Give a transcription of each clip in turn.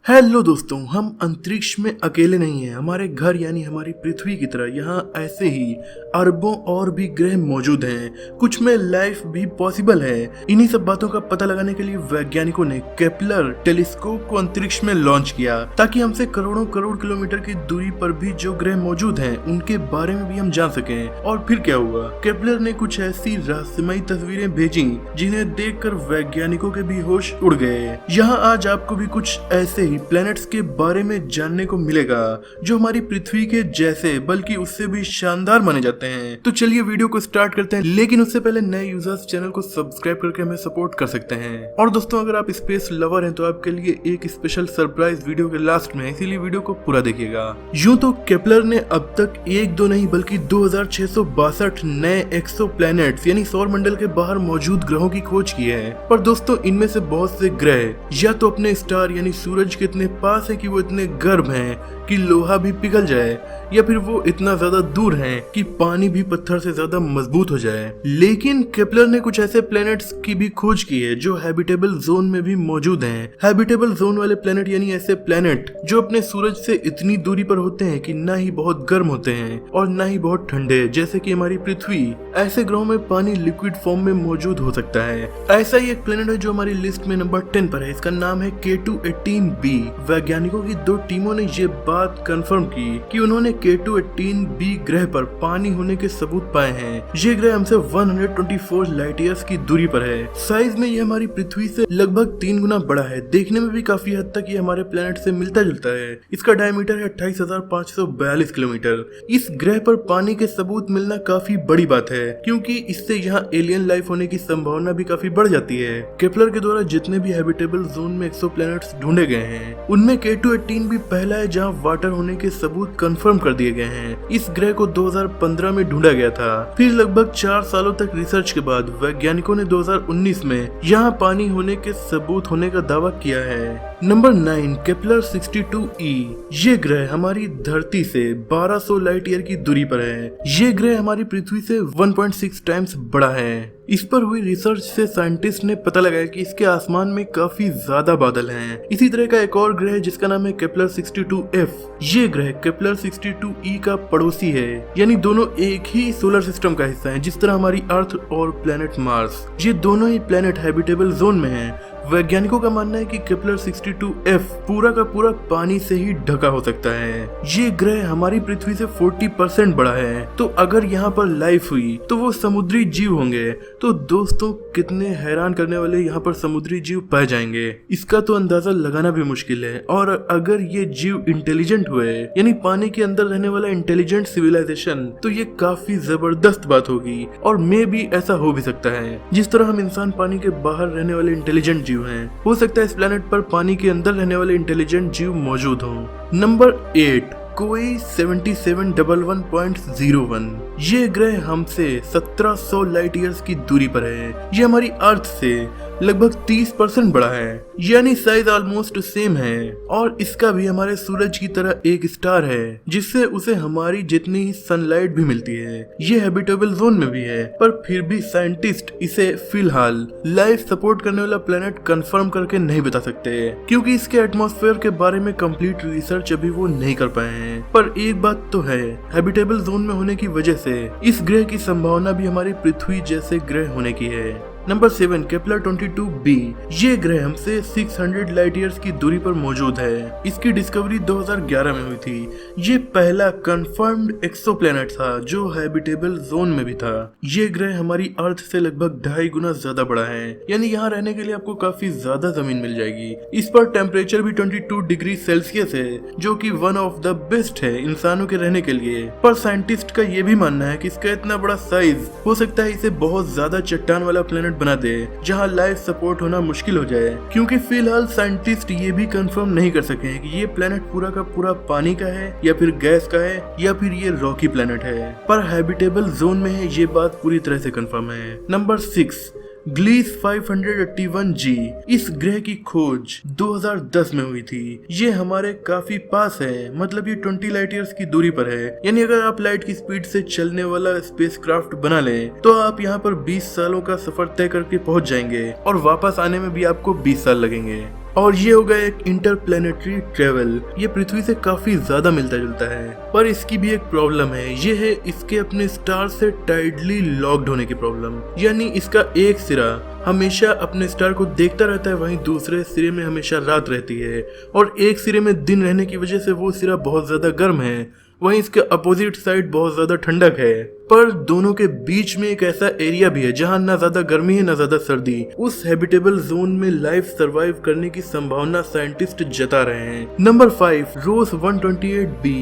Hello दोस्तों, हम अंतरिक्ष में अकेले नहीं हैं। हमारे घर यानी हमारी पृथ्वी की तरह यहाँ ऐसे ही अरबों और भी ग्रह मौजूद हैं। कुछ में लाइफ भी पॉसिबल है। इन्हीं सब बातों का पता लगाने के लिए वैज्ञानिकों ने केपलर टेलीस्कोप को अंतरिक्ष में लॉन्च किया ताकि हमसे करोड़ों करोड़ किलोमीटर की दूरी पर भी जो ग्रह मौजूद हैं उनके बारे में भी हम जान सकें। और फिर क्या हुआ, केपलर ने कुछ ऐसी रहस्यमयी तस्वीरें भेजी जिन्हें देखकर वैज्ञानिकों के भी होश उड़ गए। यहाँ आज आपको भी कुछ ऐसे प्लैनेट्स के बारे में जानने को मिलेगा जो हमारी पृथ्वी के जैसे बल्कि उससे भी शानदार माने जाते हैं। तो चलिए वीडियो को स्टार्ट करते हैं, लेकिन उससे पहले नए यूजर्स चैनल को सब्सक्राइब करके हमें सपोर्ट कर सकते हैं। और दोस्तों, अगर आप स्पेस लवर हैं तो आपके लिए एक स्पेशल सरप्राइज वीडियो के लास्ट में, इसीलिए वीडियो को पूरा देखिएगा। यूं तो केपलर ने अब तक एक दो नहीं बल्कि 2662 नए एक्सो प्लैनेट्स यानी सौर मंडल के बाहर मौजूद ग्रहों की खोज की है। पर दोस्तों, इनमें से बहुत से ग्रह या तो अपने स्टार यानी सूरज के इतने पास है कि वो इतने गर्म हैं कि लोहा भी पिघल जाए, या फिर वो इतना ज्यादा दूर हैं कि पानी भी पत्थर से ज्यादा मजबूत हो जाए। लेकिन केपलर ने कुछ ऐसे प्लैनेट्स की भी खोज की है जो हैबिटेबल जोन में भी मौजूद हैं। हैबिटेबल जोन वाले प्लैनेट यानी ऐसे प्लैनेट जो अपने सूरज से इतनी दूरी पर होते हैं कि ना ही बहुत गर्म होते हैं और ना ही बहुत ठंडे, जैसे कि हमारी पृथ्वी। ऐसे ग्रहों में पानी लिक्विड फॉर्म में मौजूद हो सकता है। ऐसा ही एक प्लैनेट है जो हमारी लिस्ट में नंबर 10 पर है। इसका नाम है K2-18b। वैज्ञानिकों की दो टीमों ने ये बात कंफर्म की कि उन्होंने K2-18b ग्रह पर पानी होने के सबूत पाए हैं। ये ग्रह हमसे 124 लाइट ईयर्स की दूरी पर है। साइज में ये हमारी पृथ्वी से लगभग 3 गुना बड़ा है। देखने में भी काफी हद तक ये हमारे प्लेनेट से मिलता जुलता है। इसका डायमीटर है 28,542 किलोमीटर। इस ग्रह पर पानी के सबूत मिलना काफी बड़ी बात है, क्योंकि इससे यहाँ एलियन लाइफ होने की संभावना भी काफी बढ़ जाती है। केपलर के द्वारा जितने भी हैबिटेबल जोन में एक्सोप्लैनेट्स ढूंढे गए हैं उनमें K2-18 भी पहला है जहाँ वाटर होने के सबूत कंफर्म कर दिए गए हैं। इस ग्रह को 2015 में ढूंढा गया था। फिर लगभग 4 सालों तक रिसर्च के बाद वैज्ञानिकों ने 2019 में यहाँ पानी होने के सबूत होने का दावा किया है। Number 9, Kepler 62e। ये ग्रह हमारी धरती से 1200 लाइट ईयर की दूरी पर है। ये ग्रह हमारी पृथ्वी से 1.6 टाइम्स बड़ा है। इस पर हुई रिसर्च से साइंटिस्ट ने पता लगाया कि इसके आसमान में काफी ज्यादा बादल हैं। इसी तरह का एक और ग्रह है जिसका नाम है केपलर 62f। ये ग्रह केपलर 62e का पड़ोसी है, यानी दोनों एक ही सोलर सिस्टम का हिस्सा हैं, जिस तरह हमारी अर्थ और प्लेनेट मार्स। ये दोनों ही प्लेनेट हैबिटेबल जोन में हैं। वैज्ञानिकों का मानना है कि केपलर 62f पूरा का पूरा पानी से ही ढका हो सकता है। ये ग्रह हमारी पृथ्वी से 40% बड़ा है। तो अगर यहाँ पर लाइफ हुई तो वो समुद्री जीव होंगे। तो दोस्तों, कितने हैरान करने वाले यहाँ पर समुद्री जीव पाए जाएंगे, इसका तो अंदाजा लगाना भी मुश्किल है। और अगर ये जीव इंटेलिजेंट हुए, यानी पानी के अंदर रहने वाला इंटेलिजेंट सिविलाइजेशन, तो ये काफी जबरदस्त बात होगी। और मे भी ऐसा हो भी सकता है। जिस तरह हम इंसान पानी के बाहर रहने वाले इंटेलिजेंट जीव हैं, हो सकता है इस प्लेनेट पर पानी के अंदर रहने वाले इंटेलिजेंट जीव मौजूद हों। नंबर 8, कोई 7711.01। ये ग्रह हमसे 1700 लाइट ईयर्स की दूरी पर है। ये हमारी अर्थ से लगभग 30% बड़ा है, यानी साइज ऑलमोस्ट सेम है। और इसका भी हमारे सूरज की तरह एक स्टार है, जिससे उसे हमारी जितनी ही सनलाइट भी मिलती है। ये हैबिटेबल जोन में भी है, पर फिर भी साइंटिस्ट इसे फिलहाल लाइफ सपोर्ट करने वाला प्लेनेट कंफर्म करके नहीं बता सकते, क्योंकि इसके एटमॉस्फेयर के बारे में कंप्लीट रिसर्च अभी वो नहीं कर पाए हैं। पर एक बात तो है, हैबिटेबल जोन में होने की वजह से इस ग्रह की संभावना भी हमारी पृथ्वी जैसे ग्रह होने की है। Number 7, Kepler 22b। ये ग्रह हमसे 600 लाइट ईयर्स की दूरी पर मौजूद है। इसकी डिस्कवरी 2011 में हुई थी। ये पहला कंफर्म्ड एक्सोप्लैनेट था जो हैबिटेबल जोन में भी था। ये ग्रह हमारी अर्थ से लगभग 2.5 गुना ज्यादा बड़ा है, यानी यहाँ रहने के लिए आपको काफी ज्यादा जमीन मिल जाएगी। इस पर टेम्परेचर भी 22 डिग्री सेल्सियस है, जो कि वन ऑफ द बेस्ट है इंसानों के रहने के लिए। पर साइंटिस्ट का ये भी मानना है कि इसका इतना बड़ा साइज हो सकता है इसे बहुत ज्यादा चट्टान वाला प्लेनेट बना दे, जहां लाइफ सपोर्ट होना मुश्किल हो जाए। क्योंकि फिलहाल साइंटिस्ट ये भी कंफर्म नहीं कर सके कि ये प्लेनेट पूरा का पूरा पानी का है या फिर गैस का है या फिर ये रॉकी प्लेनेट है। पर हैबिटेबल जोन में है, ये बात पूरी तरह से कंफर्म है। Number 6, Gliese 581g। इस ग्रह की खोज 2010 में हुई थी। ये हमारे काफी पास है, मतलब ये 20 लाइट ईयर्स की दूरी पर है। यानी अगर आप लाइट की स्पीड से चलने वाला स्पेसक्राफ्ट बना लें तो आप यहाँ पर 20 सालों का सफर तय करके पहुंच जाएंगे और वापस आने में भी आपको 20 साल लगेंगे। और ये होगा एक इंटरप्लेनेटरी ट्रेवल। ये पृथ्वी से काफी ज्यादा मिलता जुलता है, पर इसकी भी एक प्रॉब्लम है। ये है इसके अपने स्टार से टाइटली लॉक्ड होने की प्रॉब्लम। यानी इसका एक सिरा हमेशा अपने स्टार को देखता रहता है, वहीं दूसरे सिरे में हमेशा रात रहती है, और एक सिरे में दिन रहने की वजह से वो सिरा बहुत ज्यादा गर्म है, वहीं इसके अपोजिट साइड बहुत ज्यादा ठंडक है। पर दोनों के बीच में एक ऐसा एरिया भी है जहां ना ज्यादा गर्मी है ना ज्यादा सर्दी। उस हैबिटेबल जोन में लाइफ सरवाइव करने की संभावना साइंटिस्ट जता रहे हैं। नंबर 5 रोस 128b।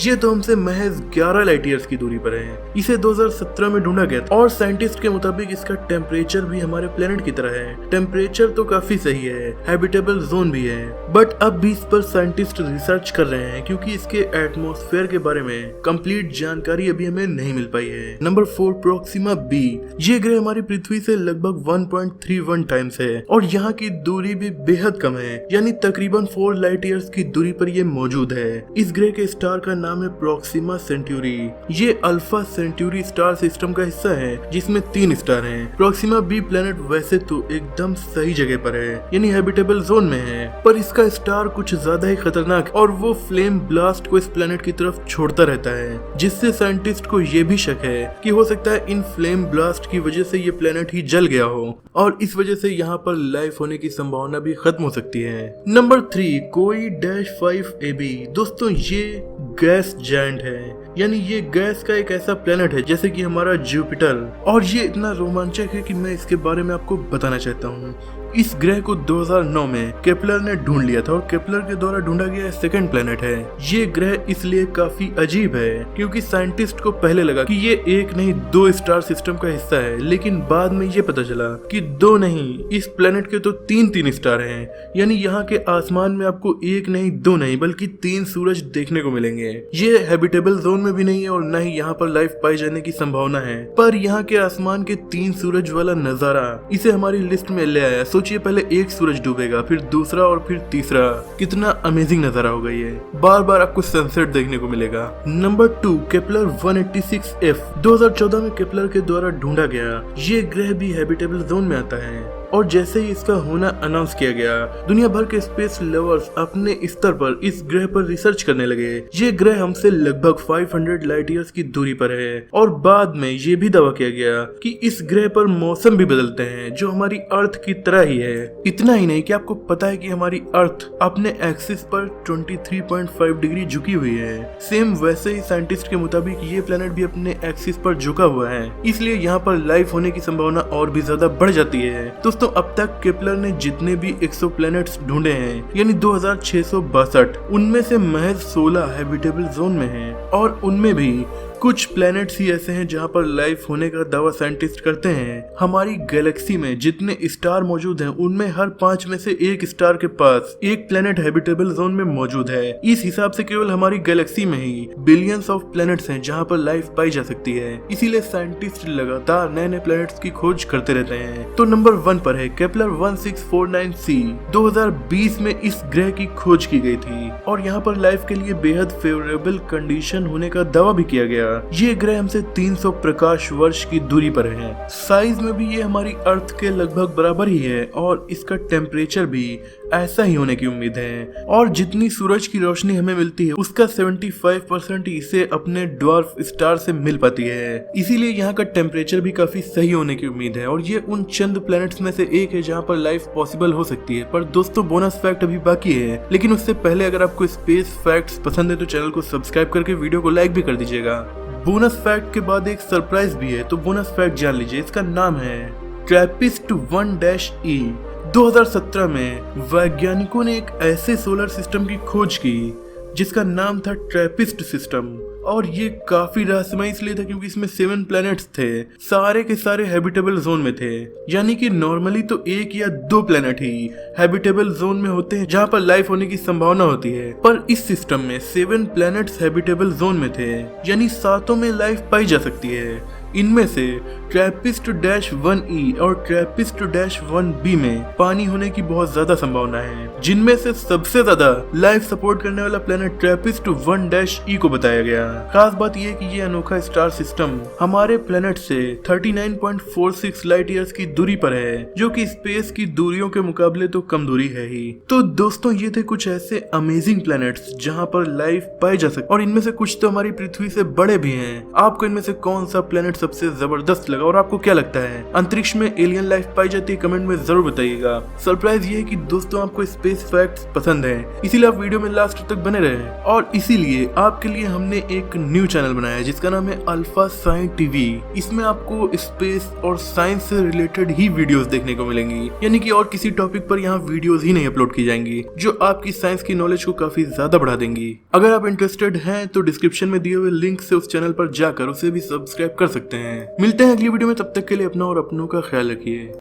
ये तो हमसे महज 11 लाइट ईयर्स की दूरी पर है। इसे 2017 में ढूंढा गया था और साइंटिस्ट के मुताबिक इसका टेम्परेचर भी हमारे प्लेनेट की तरह है। टेम्परेचर तो काफी सही है, हैबिटेबल जोन भी है, बट अब भी इस पर साइंटिस्ट रिसर्च कर रहे हैं क्योंकि इसके एटमॉस्फेयर के बारे में कंप्लीट जानकारी अभी हमें नहीं मिल पाई है। Number 4 Proxima B. ये ग्रह हमारी पृथ्वी से लगभग 1.31 टाइम्स है और यहाँ की दूरी भी बेहद कम है, यानी तकरीबन 4 लाइट ईयर्स की दूरी पर ये मौजूद है। इस ग्रह के स्टार का नाम है प्रोक्सिमा सेंट्यूरी। ये अल्फा सेंट्यूरी स्टार सिस्टम का हिस्सा है जिसमें 3 स्टार हैं। प्रोक्सिमा बी प्लेनेट वैसे तो एकदम सही जगह पर है, यानी हैबिटेबल जोन में है, पर इसका स्टार कुछ ज्यादा ही खतरनाक और वो फ्लेम ब्लास्ट को इस प्लेनेट की तरफ छोड़ता रहता है, जिससे साइंटिस्ट को ये भी शक है कि हो सकता है इन फ्लेम ब्लास्ट की वजह से ये प्लेनेट ही जल गया हो और इस वजह से यहाँ पर लाइफ होने की संभावना भी खत्म हो सकती है। नंबर 3 कोई -5ab। दोस्तों ये गैस जायंट है, यानी ये गैस का एक ऐसा प्लेनेट है जैसे कि हमारा जुपिटर, और ये इतना रोमांचक है कि मैं इसके बारे में आपको बताना चाहता हूँ। इस ग्रह को 2009 में केपलर ने ढूंढ लिया था और केपलर के द्वारा ढूंढा गया सेकंड प्लेनेट है। ये ग्रह इसलिए काफी अजीब है क्योंकि साइंटिस्ट को पहले लगा कि ये एक नहीं 2 स्टार सिस्टम का हिस्सा है, लेकिन बाद में ये पता चला कि 2 नहीं, इस प्लेनेट के तो 3 स्टार हैं। यानी यहाँ के आसमान में आपको 1 नहीं 2 नहीं बल्कि 3 सूरज देखने को मिलेंगे। ये हैबिटेबल जोन में भी नहीं है और न ही यहाँ पर लाइफ पाई जाने की संभावना है, पर यहाँ के आसमान के 3 सूरज वाला नजारा इसे हमारी लिस्ट में ले आया। सोचिए पहले एक सूरज डूबेगा, फिर दूसरा और फिर तीसरा, कितना अमेजिंग नजारा होगा ये। बार बार आपको सनसेट देखने को मिलेगा। Number 2 Kepler 186f। 2014 में केपलर के द्वारा ढूंढा गया ये ग्रह भी हैबिटेबल जोन में आता है और जैसे ही इसका होना अनाउंस किया गया, दुनिया भर के स्पेस लवर्स अपने स्तर पर इस ग्रह पर रिसर्च करने लगे। ये ग्रह हमसे लगभग 500 लाइट ईयर्स की दूरी पर है और बाद में ये भी दावा किया गया कि इस ग्रह पर मौसम भी बदलते हैं जो हमारी अर्थ की तरह ही है। इतना ही नहीं कि आपको पता है कि हमारी अर्थ अपने एक्सिस पर 23.5 डिग्री झुकी हुई है। सेम वैसे ही साइंटिस्ट के मुताबिक ये प्लेनेट भी अपने एक्सिस पर झुका हुआ है, इसलिए यहाँ पर लाइफ होने की संभावना और भी ज्यादा बढ़ जाती है। दोस्तों अब तक केपलर ने जितने भी एक्सोप्लैनेट्स ढूंढे हैं, यानी 2662, उनमें से महज 16 हैबिटेबल जोन में हैं और उनमें भी कुछ प्लैनेट्स ही ऐसे हैं जहां पर लाइफ होने का दावा साइंटिस्ट करते हैं। हमारी गैलेक्सी में जितने स्टार मौजूद हैं उनमें हर 5 में से 1 स्टार के पास एक प्लैनेट हैबिटेबल जोन में मौजूद है। इस हिसाब से केवल हमारी गैलेक्सी में ही बिलियंस ऑफ प्लैनेट्स हैं जहां पर लाइफ पाई जा सकती है। इसीलिए साइंटिस्ट लगातार नए नए प्लैनेट्स की खोज करते रहते हैं। तो नंबर 1 पर है केपलर 1649c। 2020 में इस ग्रह की खोज की गई थी और यहाँ पर लाइफ के लिए बेहद फेवरेबल कंडीशन होने का दावा भी किया गया। ये ग्रह हमसे 300 प्रकाश वर्ष की दूरी पर है। साइज में भी ये हमारी अर्थ के लगभग बराबर ही है और इसका टेम्परेचर भी ऐसा ही होने की उम्मीद है। और जितनी सूरज की रोशनी हमें मिलती है उसका 75% इसे अपने ड्वार्फ स्टार से मिल पाती है। इसीलिए यहाँ का टेम्परेचर भी काफी सही होने की उम्मीद है और ये उन चंद प्लैनेट्स में से एक है जहाँ पर लाइफ पॉसिबल हो सकती है। पर दोस्तों बोनस फैक्ट अभी बाकी है, लेकिन उससे पहले अगर आपको स्पेस फैक्ट्स पसंद है तो चैनल को सब्सक्राइब करके वीडियो को लाइक भी कर दीजिएगा। बोनस फैक्ट के बाद एक सरप्राइज भी है, तो बोनस फैक्ट जान लीजिए। इसका नाम है ट्रैपिस्ट 1-E। 2017 में वैज्ञानिकों ने एक ऐसे सोलर सिस्टम की खोज की जिसका नाम था ट्रैपिस्ट सिस्टम, और ये काफी रहस्यमय इसलिए था क्योंकि इसमें 7 प्लैनेट्स थे, सारे के सारे हैबिटेबल जोन में थे। यानी कि नॉर्मली तो 1 या 2 प्लैनेट ही हैबिटेबल जोन में होते हैं जहां पर लाइफ होने की संभावना होती है, पर इस सिस्टम में 7 प्लैनेट्स हैबिटेबल जोन में थे, यानी 7 में लाइफ पाई जा सकती है। इनमें से TRAPPIST-1E और TRAPPIST-1B में पानी होने की बहुत ज्यादा संभावना है, जिनमें से सबसे ज्यादा लाइफ सपोर्ट करने वाला प्लेनेट TRAPPIST-1-E को बताया गया। खास बात यह कि ये अनोखा स्टार सिस्टम हमारे प्लेनेट से 39.46 लाइट ईयर्स की दूरी पर है, जो कि स्पेस की दूरियों के मुकाबले तो कम दूरी है ही। तो दोस्तों ये थे कुछ ऐसे अमेजिंग प्लैनेट्स जहां पर लाइफ पाई जा सकती, और इनमें से कुछ तो हमारी पृथ्वी से बड़े भी हैं। आपको इनमें से कौन सा प्लैनेट सबसे जबरदस्त लगा और आपको क्या लगता है अंतरिक्ष में एलियन लाइफ पाई जाती है? कमेंट में जरूर बताइएगा। सरप्राइज ये है कि दोस्तों आपको स्पेस फैक्ट्स पसंद है, इसीलिए आप वीडियो में लास्ट तक बने रहे, और इसीलिए आपके लिए हमने एक न्यू चैनल बनाया है जिसका नाम है अल्फा साइंस टीवी। इसमें आपको स्पेस और साइंस से रिलेटेड ही वीडियोस देखने को मिलेंगी, यानी कि और किसी टॉपिक पर यहाँ वीडियोस ही नहीं अपलोड की जाएंगी, जो आपकी साइंस की नॉलेज को काफी ज्यादा बढ़ा देंगी। अगर आप इंटरेस्टेड हैं तो डिस्क्रिप्शन में दिए हुए लिंक से उस चैनल पर जाकर उसे भी सब्सक्राइब कर सकते हैं। मिलते हैं अगली वीडियो में, तब तक के लिए अपना और अपनों का ख्याल रखिए।